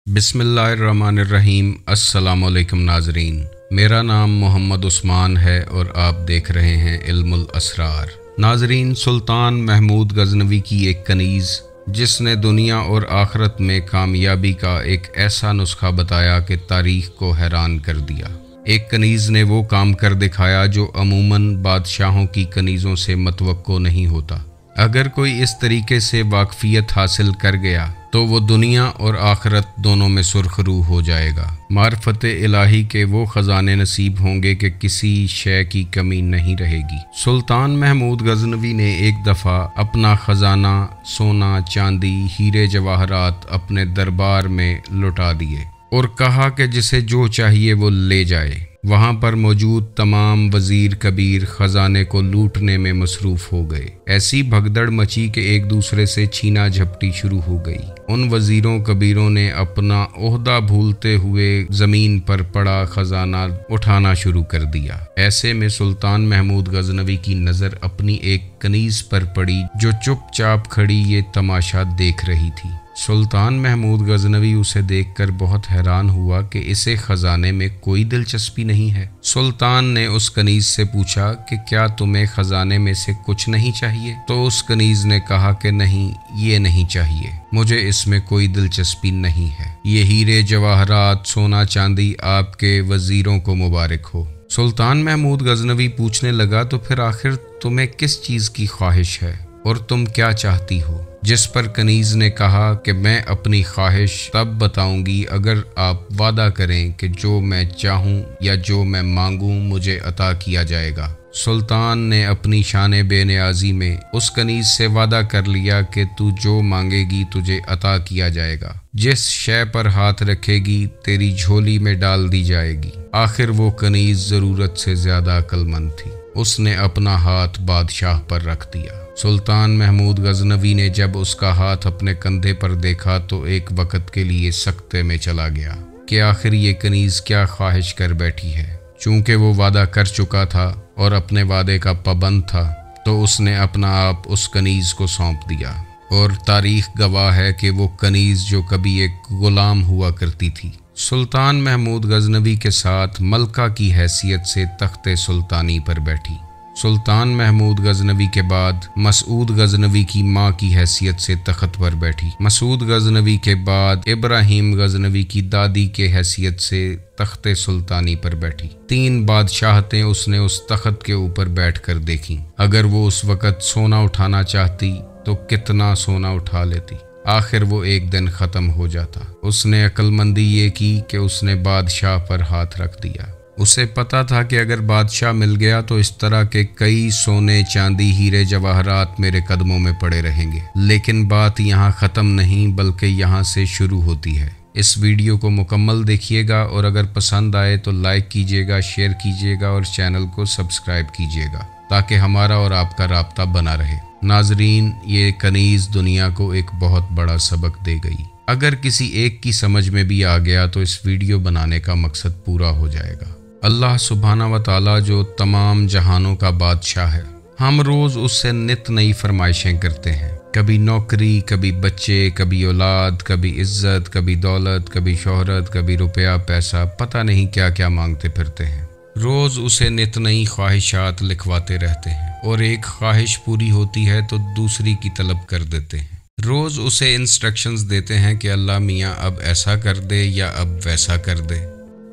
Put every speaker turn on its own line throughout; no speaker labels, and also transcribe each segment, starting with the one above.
बिस्मिल्लाहिर्रहमानिर्रहीम। अस्सलामुअलैकुम नाजरीन, मेरा नाम मोहम्मद उस्मान है और आप देख रहे हैं इल्मुल असरार। नाजरीन, सुल्तान महमूद गजनवी की एक कनीज़ जिसने दुनिया और आखिरत में कामयाबी का एक ऐसा नुस्खा बताया कि तारीख़ को हैरान कर दिया। एक कनीज़ ने वो काम कर दिखाया जो अमूमन बादशाहों की कनीज़ों से मतवक्को नहीं होता। अगर कोई इस तरीके से वाकफियत हासिल कर गया तो वो दुनिया और आखिरत दोनों में सुरखरू हो जाएगा। मार्फत इलाही के वो ख़जाने नसीब होंगे कि किसी शय की कमी नहीं रहेगी। सुल्तान महमूद गजनवी ने एक दफ़ा अपना ख़जाना सोना चांदी हीरे जवाहरात अपने दरबार में लुटा दिए और कहा कि जिसे जो चाहिए वो ले जाए। वहाँ पर मौजूद तमाम वज़ीर कबीर ख़जाने को लूटने में मसरूफ़ हो गए। ऐसी भगदड़ मची कि एक दूसरे से छीना झपटी शुरू हो गई। उन वज़ीरों कबीरों ने अपना ओहदा भूलते हुए ज़मीन पर पड़ा ख़जाना उठाना शुरू कर दिया। ऐसे में सुल्तान महमूद गजनवी की नज़र अपनी एक कनीज़ पर पड़ी जो चुपचाप खड़ी ये तमाशा देख रही थी। सुल्तान महमूद गजनवी उसे देखकर बहुत हैरान हुआ कि इसे ख़जाने में कोई दिलचस्पी नहीं है। सुल्तान ने उस कनीज़ से पूछा कि क्या तुम्हें ख़जाने में से कुछ नहीं चाहिए? तो उस कनीज़ ने कहा कि नहीं, ये नहीं चाहिए, मुझे इसमें कोई दिलचस्पी नहीं है। ये हीरे जवाहरात सोना चांदी आपके वज़ीरों को मुबारक हो। सुल्तान महमूद गजनवी पूछने लगा, तो फिर आखिर तुम्हें किस चीज़ की ख्वाहिश है और तुम क्या चाहती हो? जिस पर कनीज़ ने कहा कि मैं अपनी ख्वाहिश तब बताऊंगी अगर आप वादा करें कि जो मैं चाहूं या जो मैं मांगूं मुझे अता किया जाएगा। सुल्तान ने अपनी शान बेनियाज़ी में उस कनीज़ से वादा कर लिया कि तू जो मांगेगी तुझे अता किया जाएगा। जिस शय पर हाथ रखेगी तेरी झोली में डाल दी जाएगी। आखिर वो कनीज़ ज़रूरत से ज़्यादा अक्लमंद थी। उसने अपना हाथ बादशाह पर रख दिया। सुल्तान महमूद गजनवी ने जब उसका हाथ अपने कंधे पर देखा तो एक वक़्त के लिए सकते में चला गया कि आखिर ये कनीज़ क्या ख्वाहिश कर बैठी है। चूँकि वो वादा कर चुका था और अपने वादे का पाबंद था तो उसने अपना आप उस कनीज़ को सौंप दिया। और तारीख़ गवाह है कि वो कनीज़ जो कभी एक ग़ुलाम हुआ करती थी, सुल्तान महमूद गजनवी के साथ मलका की हैसियत से तख्ते सुल्तानी पर बैठी। सुल्तान महमूद गजनवी के बाद मसूद गजनवी की माँ की हैसियत से तख्त पर बैठी। मसूद गजनवी के बाद इब्राहिम गजनवी की दादी के हैसियत से तख्ते सुल्तानी पर बैठी। 3 बादशाहतें उसने उस तख्त के ऊपर बैठकर देखीं। अगर वो उस वक़्त सोना उठाना चाहती तो कितना सोना उठा लेती। आखिर वो एक दिन ख़त्म हो जाता। उसने अक्लमंदी ये की कि उसने बादशाह पर हाथ रख दिया। उसे पता था कि अगर बादशाह मिल गया तो इस तरह के कई सोने चांदी हीरे जवाहरात मेरे कदमों में पड़े रहेंगे। लेकिन बात यहाँ ख़त्म नहीं बल्कि यहाँ से शुरू होती है। इस वीडियो को मुकम्मल देखिएगा और अगर पसंद आए तो लाइक कीजिएगा, शेयर कीजिएगा और चैनल को सब्सक्राइब कीजिएगा ताकि हमारा और आपका राब्ता बना रहे। नाजरीन, ये कनीज़ दुनिया को एक बहुत बड़ा सबक दे गई। अगर किसी एक की समझ में भी आ गया तो इस वीडियो बनाने का मकसद पूरा हो जाएगा। अल्लाह सुब्हाना व ताला जो तमाम जहानों का बादशाह है, हम रोज़ उससे नित नई फरमाइशें करते हैं। कभी नौकरी, कभी बच्चे, कभी औलाद, कभी इज्जत, कभी दौलत, कभी शोहरत, कभी रुपया पैसा, पता नहीं क्या क्या मांगते फिरते हैं। रोज़ उसे नित नई ख्वाहिशात लिखवाते रहते हैं और एक ख्वाहिश पूरी होती है तो दूसरी की तलब कर देते हैं। रोज़ उसे इंस्ट्रक्शंस देते हैं कि अल्लाह मियाँ अब ऐसा कर दे या अब वैसा कर दे।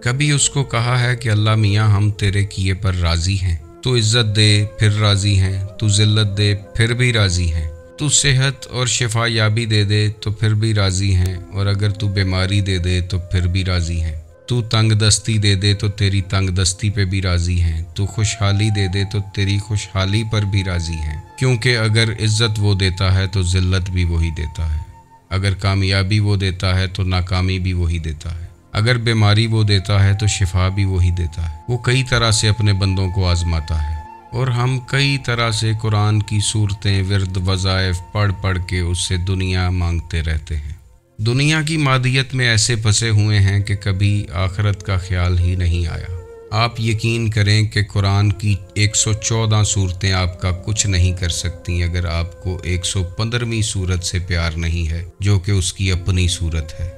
कभी उसको कहा है कि अल्लाह मियाँ हम तेरे किए पर राज़ी हैं, तू इज़्ज़त दे फिर राज़ी हैं, तू ज़िल्लत दे फिर भी राज़ी हैं, तू सेहत और शिफा याबी दे दे तो फिर भी राज़ी हैं, और अगर तू बीमारी दे दे तो फिर भी राज़ी हैं, तू तंग दस्ती दे दे तो तेरी तंग दस्ती पे भी राज़ी हैं, तू खुशहाली दे दे तो तेरी खुशहाली पर भी राज़ी हैं। क्योंकि अगर इज़्ज़त वो देता है तो ज़िल्लत भी वही देता है, अगर कामयाबी वो देता है तो नाकामी भी वही देता है, अगर बीमारी वो देता है तो शिफा भी वही देता है। वो कई तरह से अपने बंदों को आजमाता है और हम कई तरह से कुरान की सूरतें विर्द वज़ाइफ पढ़ पढ़ के उससे दुनिया मांगते रहते हैं। दुनिया की मादियत में ऐसे फंसे हुए हैं कि कभी आखिरत का ख्याल ही नहीं आया। आप यकीन करें कि कुरान की 114 सूरतें आपका कुछ नहीं कर सकती अगर आपको 115वीं सूरत से प्यार नहीं है जो कि उसकी अपनी सूरत है।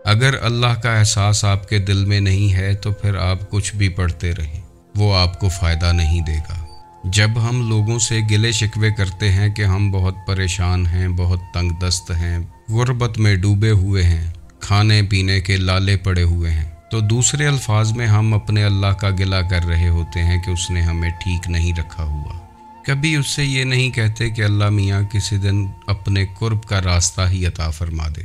اگر اللہ کا احساس آپ کے دل میں نہیں ہے تو پھر آپ کچھ بھی پڑھتے رہیں، وہ آپ کو فائدہ نہیں دے گا۔ جب ہم لوگوں سے گلے شکوے کرتے ہیں کہ ہم بہت پریشان ہیں، بہت تنگ دست ہیں، غربت میں ڈوبے ہوئے ہیں، کھانے پینے کے لالے پڑے ہوئے ہیں، تو دوسرے الفاظ میں ہم اپنے اللہ کا گلہ کر رہے ہوتے ہیں کہ اس نے ہمیں ٹھیک نہیں رکھا ہوا۔ کبھی اس سے یہ نہیں کہتے کہ اللہ میاں کسی دن اپنے قرب کا راستہ ہی عطا فرما دے۔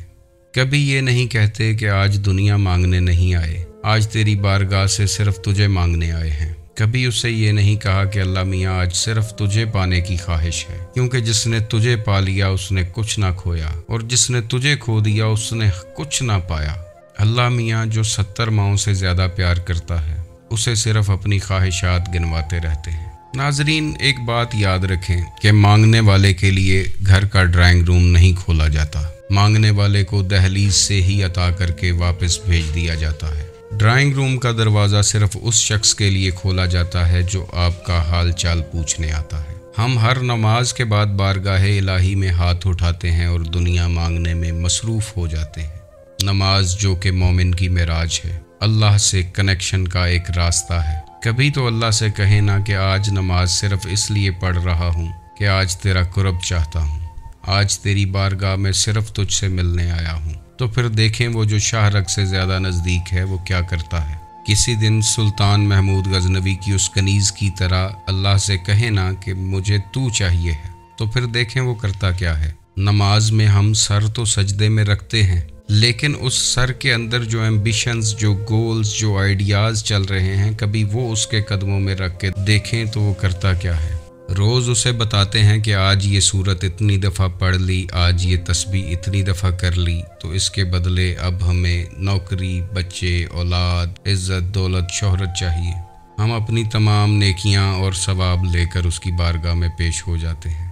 کبھی یہ نہیں کہتے کہ آج دنیا مانگنے نہیں آئے، آج تیری بارگاہ سے صرف تجھے مانگنے آئے ہیں۔ کبھی اس سے یہ نہیں کہا کہ اللہ میاں آج صرف تجھے پانے کی خواہش ہے، کیونکہ جس نے تجھے پا لیا اس نے کچھ نہ کھویا، اور جس نے تجھے کھو دیا اس نے کچھ نہ پایا۔ اللہ میاں جو 70 ماؤں سے زیادہ پیار کرتا ہے، اسے صرف اپنی خواہشات گنواتے رہتے ہیں۔ ناظرین، ایک بات یاد رکھیں کہ مانگنے والے کے لیے گھر کا ڈرائنگ روم نہیں کھولا جاتا، مانگنے والے کو دہلیز سے ہی عطا کر کے واپس بھیج دیا جاتا ہے۔ ڈرائنگ روم کا دروازہ صرف اس شخص کے لیے کھولا جاتا ہے جو آپ کا حال چال پوچھنے آتا ہے۔ ہم ہر نماز کے بعد بارگاہ الہی میں ہاتھ اٹھاتے ہیں اور دنیا مانگنے میں مصروف ہو جاتے ہیں۔ نماز جو کہ مومن کی معراج ہے، اللہ سے کنیکشن کا ایک راستہ ہے۔ کبھی تو اللہ سے کہیں نہ کہ آج نماز صرف اس لیے پڑھ رہا ہوں کہ آج تیرا قرب چاہتا ہوں، آج تیری بارگاہ میں صرف تجھ سے ملنے آیا ہوں۔ تو پھر دیکھیں وہ جو شاہ رگ سے زیادہ نزدیک ہے وہ کیا کرتا ہے۔ کسی دن سلطان محمود غزنوی کی اس کنیز کی طرح اللہ سے کہیں نہ کہ مجھے تو چاہیے ہے، تو پھر دیکھیں وہ کرتا کیا ہے۔ نماز میں ہم سر تو سجدے میں رکھتے ہیں، لیکن اس سر کے اندر جو ایمبیشنز، جو گولز، جو آئیڈیاز چل رہے ہیں، کبھی وہ اس کے قدموں میں رکھ کے دیکھیں تو وہ کرتا کیا ہے۔ روز اسے بتاتے ہیں کہ آج یہ سورت اتنی دفعہ پڑھ لی، آج یہ تسبیح اتنی دفعہ کر لی، تو اس کے بدلے اب ہمیں نوکری، بچے، اولاد، عزت، دولت، شہرت چاہیے۔ ہم اپنی تمام نیکیاں اور ثواب لے کر اس کی بارگاہ میں پیش ہو جاتے ہیں۔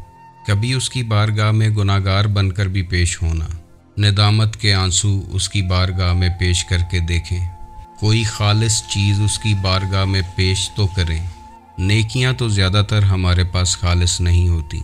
کبھی اس کی بارگاہ میں گناہگار بن کر بھی پیش ہونا، ندامت کے آنسو اس کی بارگاہ میں پیش کر کے دیکھیں۔ کوئی خالص چیز اس کی بارگاہ میں پیش تو کریں۔ نیکیاں تو زیادہ تر ہمارے پاس خالص نہیں ہوتی،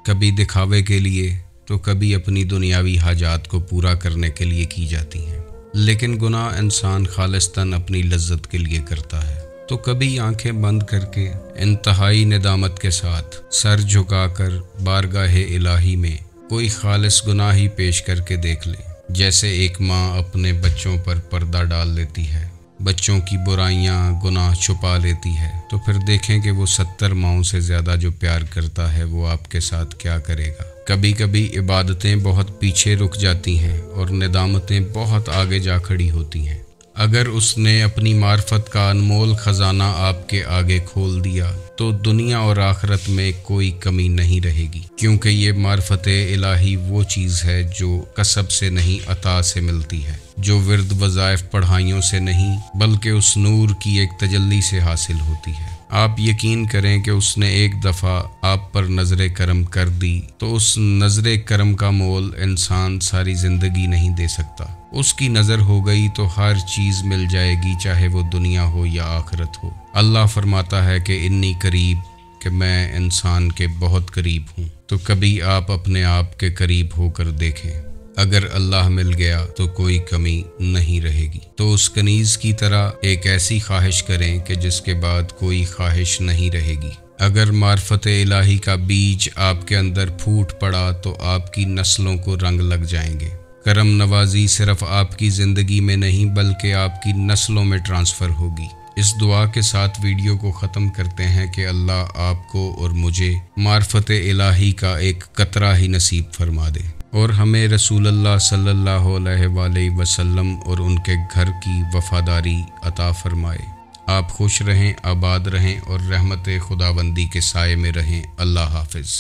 کبھی دکھاوے کے لیے تو کبھی اپنی دنیاوی حاجات کو پورا کرنے کے لیے کی جاتی ہیں، لیکن گناہ انسان خالصتاً اپنی لذت کے لیے کرتا ہے۔ تو کبھی آنکھیں بند کر کے انتہائی ندامت کے ساتھ سر جھکا کر بارگاہ الہی میں کوئی خالص گناہ ہی پیش کر کے دیکھ لیں، جیسے ایک ماں اپنے بچوں پر پردہ ڈال لیتی ہے، بچوں کی برائیاں، گناہ چھپا لیتی ہے، تو پھر دیکھیں کہ وہ 70 ماؤں سے زیادہ جو پیار کرتا ہے وہ آپ کے ساتھ کیا کرے گا۔ کبھی کبھی عبادتیں بہت پیچھے رک جاتی ہیں اور ندامتیں بہت آگے جا کھڑی ہوتی ہیں۔ اگر اس نے اپنی معرفت کا انمول خزانہ آپ کے آگے کھول دیا تو دنیا اور آخرت میں کوئی کمی نہیں رہے گی، کیونکہ یہ معرفت الہی وہ چیز ہے جو کسب سے نہیں عطا سے ملتی ہے، جو ورد وظائف پڑھائیوں سے نہیں بلکہ اس نور کی ایک تجلی سے حاصل ہوتی ہے۔ آپ یقین کریں کہ اس نے ایک دفعہ آپ پر نظر کرم کر دی تو اس نظر کرم کا مول انسان ساری زندگی نہیں دے سکتا۔ اس کی نظر ہو گئی تو ہر چیز مل جائے گی، چاہے وہ دنیا ہو یا آخرت ہو۔ اللہ فرماتا ہے کہ انی قریب، کہ میں انسان کے بہت قریب ہوں۔ تو کبھی آپ اپنے آپ کے قریب ہو کر دیکھیں، اگر اللہ مل گیا تو کوئی کمی نہیں رہے گی۔ تو اس کنیز کی طرح ایک ایسی خواہش کریں کہ جس کے بعد کوئی خواہش نہیں رہے گی۔ اگر معرفت الہی کا بیج آپ کے اندر پھوٹ پڑا تو آپ کی نسلوں کو رنگ لگ جائیں گے۔ کرم نوازی صرف آپ کی زندگی میں نہیں بلکہ آپ کی نسلوں میں ٹرانسفر ہوگی۔ اس دعا کے ساتھ ویڈیو کو ختم کرتے ہیں کہ اللہ آپ کو اور مجھے معرفت الہی کا ایک قطرہ ہی نصیب فرما دے، اور ہمیں رسول اللہ صلی اللہ علیہ وآلہ وسلم اور ان کے گھر کی وفاداری عطا فرمائے۔ آپ خوش رہیں، آباد رہیں اور رحمت خداوندی کے سائے میں رہیں۔ اللہ حافظ۔